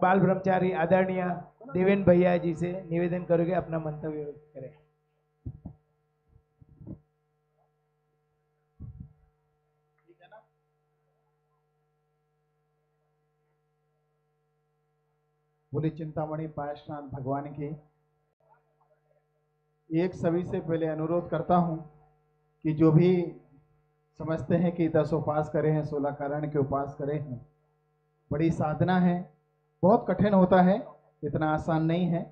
बाल ब्रह्मचारी आदरणीय देवेंद्र भैया जी से निवेदन करोगे अपना मंतव्य करें। बोली चिंतामणि पायसनाथ भगवान की। एक सभी से पहले अनुरोध करता हूं कि जो भी समझते हैं कि 10 उपास करे हैं, 16 कारण के उपास करे हैं, बड़ी साधना है, बहुत कठिन होता है, इतना आसान नहीं है।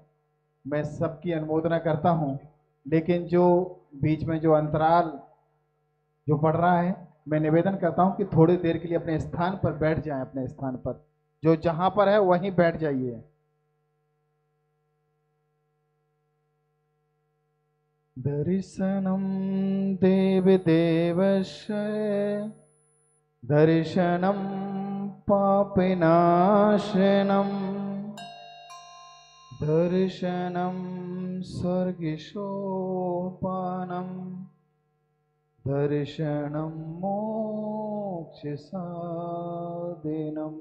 मैं सबकी अनुमोदना करता हूं, लेकिन जो बीच में जो अंतराल जो पड़ रहा है, मैं निवेदन करता हूं कि थोड़ी देर के लिए अपने स्थान पर बैठ जाएं। अपने स्थान पर जो जहां पर है वहीं बैठ जाइए। दर्शनम देव देवस्य दर्शनम पापनाशनम दर्शनम स्वर्गिशोपानम दर्शनम मोक्ष साधनम।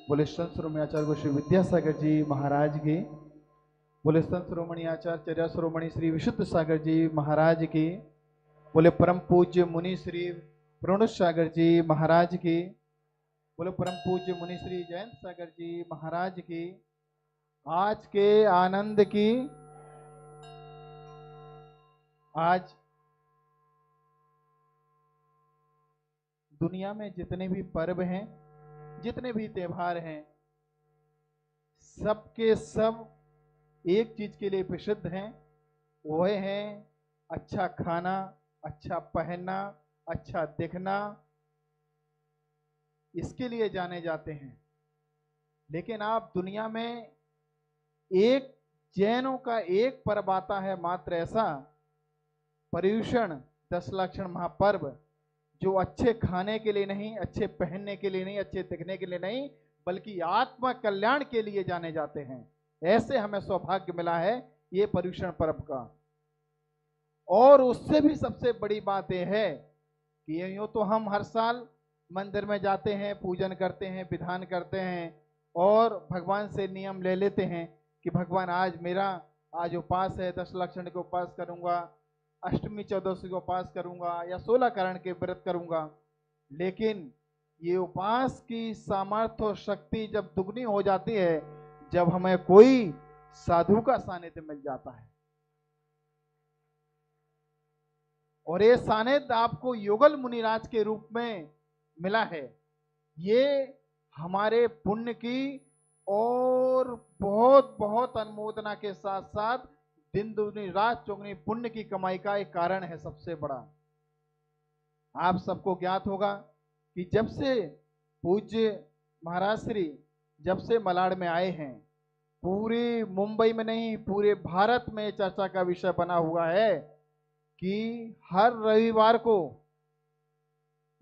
बोले संत शिरोमणि आचार्य श्री विद्यासागर जी महाराज की। बोले संत शिरोमणि आचार्य चर्या शिरोमणि श्री विशुद्ध सागर जी महाराज की। बोले परम पूज्य मुनि श्री प्रणुष सागर जी महाराज की। बोले परम पूज्य मुनि श्री जयंत सागर जी महाराज की। आज के आनंद की, आज दुनिया में जितने भी पर्व हैं, जितने भी त्योहार हैं, सबके सब एक चीज के लिए प्रसिद्ध हैं, वह है अच्छा खाना, अच्छा पहनना, अच्छा दिखना, इसके लिए जाने जाते हैं। लेकिन आप दुनिया में एक जैनों का एक पर्व आता है मात्र ऐसा, पर्युषण 10 लक्षण महापर्व, जो अच्छे खाने के लिए नहीं, अच्छे पहनने के लिए नहीं, अच्छे दिखने के लिए नहीं, बल्कि आत्मा कल्याण के लिए जाने जाते हैं। ऐसे हमें सौभाग्य मिला है ये पर्युषण पर्व का। और उससे भी सबसे बड़ी बात यह है कि यूं तो हम हर साल मंदिर में जाते हैं, पूजन करते हैं, विधान करते हैं और भगवान से नियम ले लेते हैं कि भगवान आज उपास है, 10 लक्षण के उपास करूंगा, अष्टमी चौदशी को उपास करूंगा या 16 कारण के व्रत करूंगा। लेकिन ये उपास की सामर्थ्य और शक्ति जब दुगनी हो जाती है, जब हमें कोई साधु का सानिध्य मिल जाता है। और ये सानिध्य आपको युगल मुनिराज के रूप में मिला है। ये हमारे पुण्य की और बहुत बहुत अनुमोदना के साथ साथ दिन दुगनी रात चौगुनी पुण्य की कमाई का एक कारण है सबसे बड़ा। आप सबको ज्ञात होगा कि जब से पूज्य महाराज श्री जब से मलाड में आए हैं, पूरी मुंबई में नहीं पूरे भारत में चर्चा का विषय बना हुआ है कि हर रविवार को,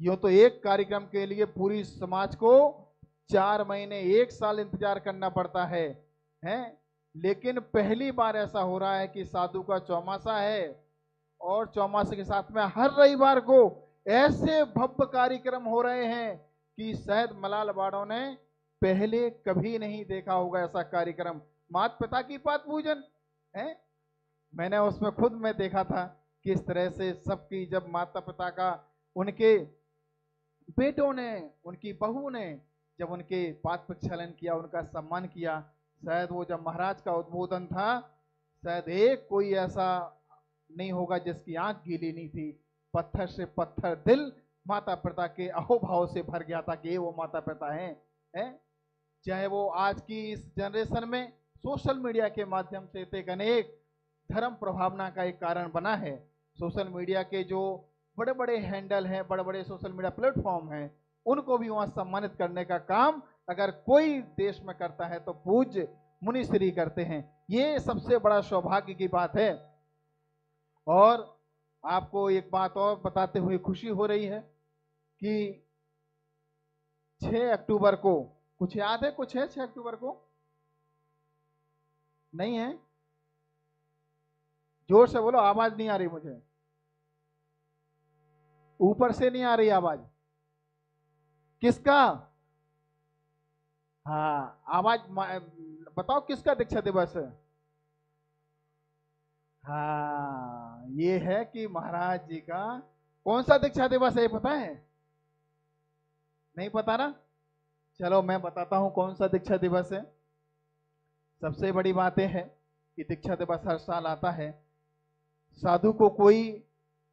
यूं तो एक कार्यक्रम के लिए पूरी समाज को 4 महीने 1 साल इंतजार करना पड़ता है, लेकिन पहली बार ऐसा हो रहा है कि साधु का चौमासा है और चौमासे के साथ में हर रविवार को ऐसे भव्य कार्यक्रम हो रहे हैं कि शायद मलाल बाड़ों ने पहले कभी नहीं देखा होगा ऐसा कार्यक्रम। माता पिता की पात पूजन है, मैंने उसमें खुद में देखा था किस तरह से सबकी, जब माता पिता का, उनके बेटों ने, उनकी बहू ने जब उनके पाद प्रक्षालन किया, उनका सम्मान किया, शायद वो जब महाराज का उद्बोधन था, शायद एक कोई ऐसा नहीं होगा जिसकी आंख गीली नहीं थी। पत्थर से पत्थर दिल माता पिता के अहोभाव से भर गया था कि ये वो माता पिता हैं। चाहे वो आज की इस जनरेशन में सोशल मीडिया के माध्यम से एक अनेक धर्म प्रभावना का एक कारण बना है। सोशल मीडिया के जो बड़े बड़े हैंडल हैं, बड़े बड़े सोशल मीडिया प्लेटफॉर्म हैं, उनको भी वहां सम्मानित करने का काम अगर कोई देश में करता है तो पूज्य मुनि श्री करते हैं। ये सबसे बड़ा सौभाग्य की बात है। और आपको एक बात और बताते हुए खुशी हो रही है कि 6 अक्टूबर को, कुछ याद है, कुछ है 6 अक्टूबर को? नहीं है? जोर से बोलो, आवाज नहीं आ रही मुझे, ऊपर से नहीं आ रही आवाज। किसका? हाँ, आवाज बताओ किसका दीक्षा दिवस है? हाँ, ये है कि महाराज जी का। कौन सा दीक्षा दिवस है ये पता है? नहीं पता ना? चलो मैं बताता हूँ कौन सा दीक्षा दिवस है। सबसे बड़ी बात यह है कि दीक्षा दिवस हर साल आता है। साधु को कोई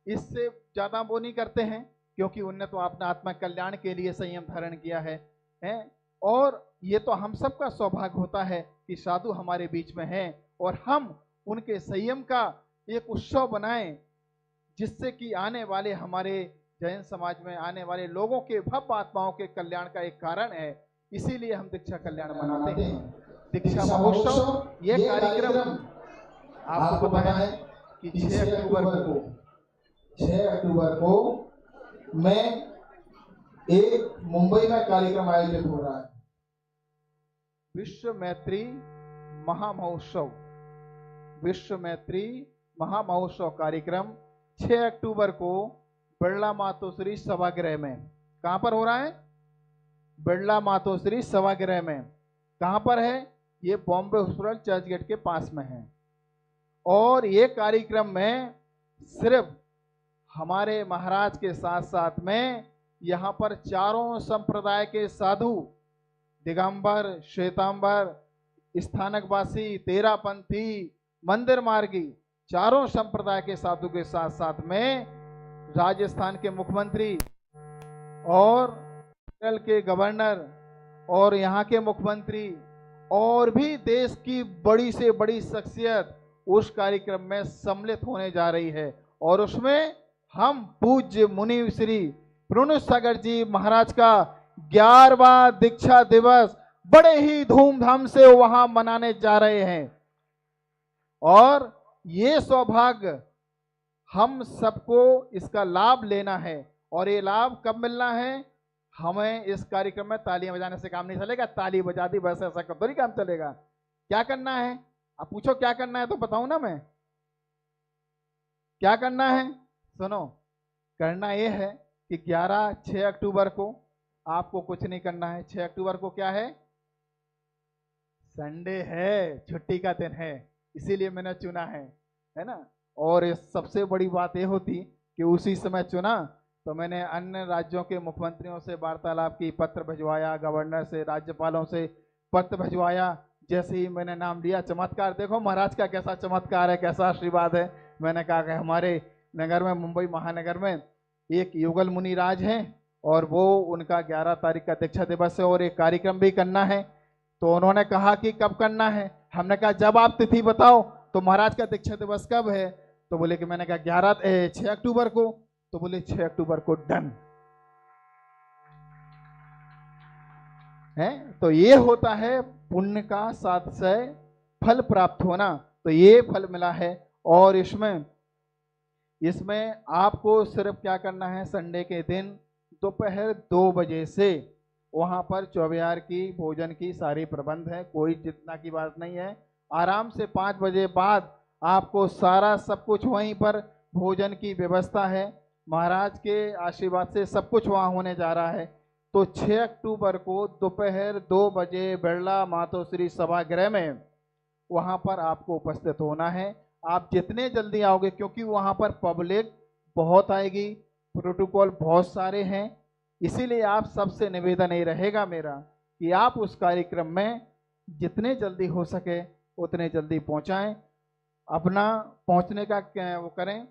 इससे ज्यादा वो नहीं करते हैं, क्योंकि उनने तो अपना आत्मा कल्याण के लिए संयम धारण किया है। और ये तो हम सबका सौभाग्य होता है कि साधु हमारे बीच में हैं और हम उनके संयम का एक उत्सव बनाएं, जिससे कि आने वाले हमारे जैन समाज में आने वाले लोगों के भव्य आत्माओं के कल्याण का एक कारण है। इसीलिए हम दीक्षा कल्याण मनाते हैं। दीक्षा महोत्सव ये कार्यक्रम आपको पता है कि 6 अक्टूबर को मैं एक मुंबई में कार्यक्रम आयोजित हो रहा है, विश्व मैत्री महामहोत्सव। विश्व मैत्री महामहोत्सव कार्यक्रम 6 अक्टूबर को बिरला मातोश्री सभागृह में। कहां पर हो रहा है? बिरला मातोश्री सभागृह में। कहां पर है ये? बॉम्बे हॉस्पिटल चर्च गेट के पास में है। और ये कार्यक्रम में सिर्फ हमारे महाराज के साथ साथ में यहाँ पर चारों संप्रदाय के साधु, दिगंबर, श्वेतांबर, स्थानकवासी, तेरापंथी, मंदिर मार्गी, चारों संप्रदाय के साधु के साथ साथ में राजस्थान के मुख्यमंत्री और केरल के गवर्नर और यहाँ के मुख्यमंत्री और भी देश की बड़ी से बड़ी शख्सियत उस कार्यक्रम में सम्मिलित होने जा रही है। और उसमें हम पूज्य मुनि श्री प्रणुष सागर जी महाराज का 11वां दीक्षा दिवस बड़े ही धूमधाम से वहां मनाने जा रहे हैं। और ये सौभाग्य हम सबको इसका लाभ लेना है। और ये लाभ कब मिलना है? हमें इस कार्यक्रम में तालियां बजाने से काम नहीं चलेगा। ताली बजा दी बस ऐसा कब नहीं काम चलेगा। क्या करना है? आप पूछो क्या करना है तो बताऊं ना मैं। क्या करना है? सुनो, करना यह है कि 6 अक्टूबर को आपको कुछ नहीं करना है। 6 अक्टूबर को क्या है? संडे है, छुट्टी का दिन है, इसीलिए मैंने चुना है ना। और इस सबसे बड़ी बात यह होती कि उसी समय चुना तो मैंने अन्य राज्यों के मुख्यमंत्रियों से वार्तालाप की, पत्र भिजवाया, गवर्नर से, राज्यपालों से पत्र भिजवाया। जैसे ही मैंने नाम लिया, चमत्कार देखो महाराज का कैसा चमत्कार है, कैसा आशीर्वाद है। मैंने कहा कि हमारे नगर में, मुंबई महानगर में एक युगल मुनि राज हैं और वो उनका 11 तारीख का दीक्षा दिवस है और एक कार्यक्रम भी करना है। तो उन्होंने कहा कि कब करना है? हमने कहा जब आप तिथि बताओ। तो महाराज का दीक्षा दिवस कब है? तो बोले कि मैंने कहा 6 अक्टूबर को। तो बोले 6 अक्टूबर को डन है। तो ये होता है पुण्य का सातिशय फल प्राप्त होना। तो ये फल मिला है। और इसमें आपको सिर्फ क्या करना है? संडे के दिन दोपहर 2 बजे से वहां पर चौबयार की भोजन की सारी प्रबंध है, कोई जितना की बात नहीं है। आराम से 5 बजे बाद आपको सारा सब कुछ वहीं पर भोजन की व्यवस्था है। महाराज के आशीर्वाद से सब कुछ वहां होने जा रहा है। तो 6 अक्टूबर को दोपहर 2 बजे बिरला मातोश्री सभागृह में वहां पर आपको उपस्थित होना है। आप जितने जल्दी आओगे, क्योंकि वहां पर पब्लिक बहुत आएगी, प्रोटोकॉल बहुत सारे हैं, इसीलिए आप सबसे निवेदन ये रहेगा मेरा कि आप उस कार्यक्रम में जितने जल्दी हो सके उतने जल्दी पहुंचाएं, अपना पहुंचने का वो करें।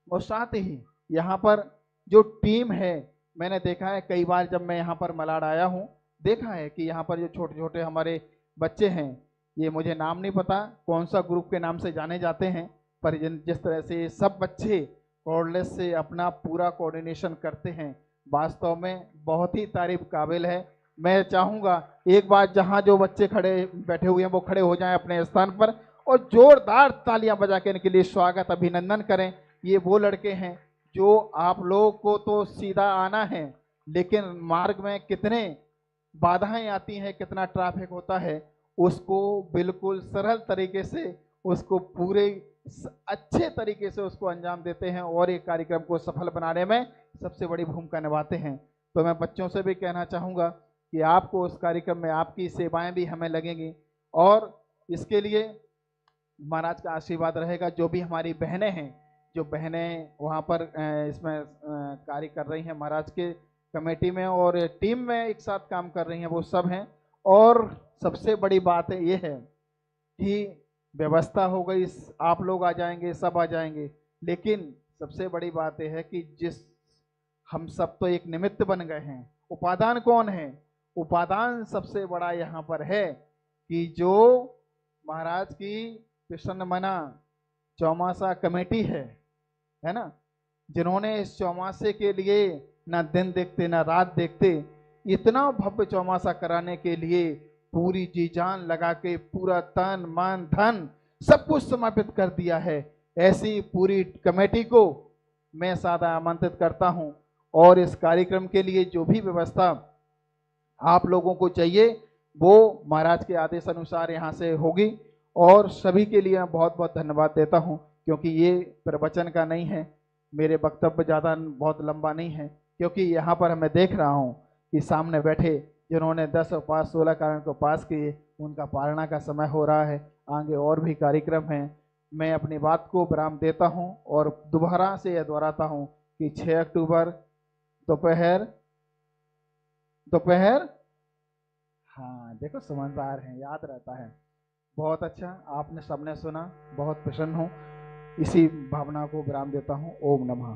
और साथ ही यहाँ पर जो टीम है, मैंने देखा है कई बार जब मैं यहाँ पर मलाड आया हूँ, देखा है कि यहाँ पर जो छोटे छोटे हमारे बच्चे हैं, ये मुझे नाम नहीं पता कौन सा ग्रुप के नाम से जाने जाते हैं, पर जिस तरह से सब बच्चे कॉर्डलेस से अपना पूरा कोऑर्डिनेशन करते हैं, वास्तव में बहुत ही तारीफ काबिल है। मैं चाहूँगा एक बार जहाँ जो बच्चे खड़े बैठे हुए हैं वो खड़े हो जाएं अपने स्थान पर और जोरदार तालियां बजा के इनके लिए स्वागत, अभिनंदन करें। ये वो लड़के हैं जो आप लोगों को तो सीधा आना है, लेकिन मार्ग में कितने बाधाएं आती हैं, कितना ट्रैफिक होता है, उसको बिल्कुल सरल तरीके से, उसको पूरे अच्छे तरीके से उसको अंजाम देते हैं और एक कार्यक्रम को सफल बनाने में सबसे बड़ी भूमिका निभाते हैं। तो मैं बच्चों से भी कहना चाहूँगा कि आपको उस कार्यक्रम में आपकी सेवाएं भी हमें लगेंगी और इसके लिए महाराज का आशीर्वाद रहेगा। जो भी हमारी बहनें हैं, जो बहनें वहाँ पर इसमें कार्य कर रही हैं महाराज के कमेटी में और टीम में एक साथ काम कर रही हैं, वो सब हैं। और सबसे बड़ी बात है ये है कि व्यवस्था हो गई, आप लोग आ जाएंगे, सब आ जाएंगे, लेकिन सबसे बड़ी बात यह है कि जिस हम सब तो एक निमित्त बन गए हैं। उपादान कौन है? उपादान सबसे बड़ा यहाँ पर है कि जो महाराज की प्रसन्न मना चौमासा कमेटी है ना, जिन्होंने इस चौमासे के लिए ना दिन देखते ना रात देखते, इतना भव्य चौमासा कराने के लिए पूरी जी जान लगा के पूरा तन मन धन सब कुछ समर्पित कर दिया है। ऐसी पूरी कमेटी को मैं सादा आमंत्रित करता हूं और इस कार्यक्रम के लिए जो भी व्यवस्था आप लोगों को चाहिए वो महाराज के आदेश अनुसार यहाँ से होगी। और सभी के लिए मैं बहुत बहुत धन्यवाद देता हूँ, क्योंकि ये प्रवचन का नहीं है, मेरे वक्तव्य ज़्यादा बहुत लंबा नहीं है, क्योंकि यहाँ पर मैं देख रहा हूँ कि सामने बैठे जिन्होंने 10 और 5 16 कारण को पास किए, उनका पालना का समय हो रहा है, आगे और भी कार्यक्रम हैं। मैं अपनी बात को विराम देता हूं और दोबारा से यह दोहराता हूं कि 6 अक्टूबर दोपहर दोपहर हाँ देखो समझदार हैं, याद रहता है। बहुत अच्छा, आपने सबने सुना, बहुत प्रसन्न हूँ। इसी भावना को विराम देता हूँ। ओम नमः।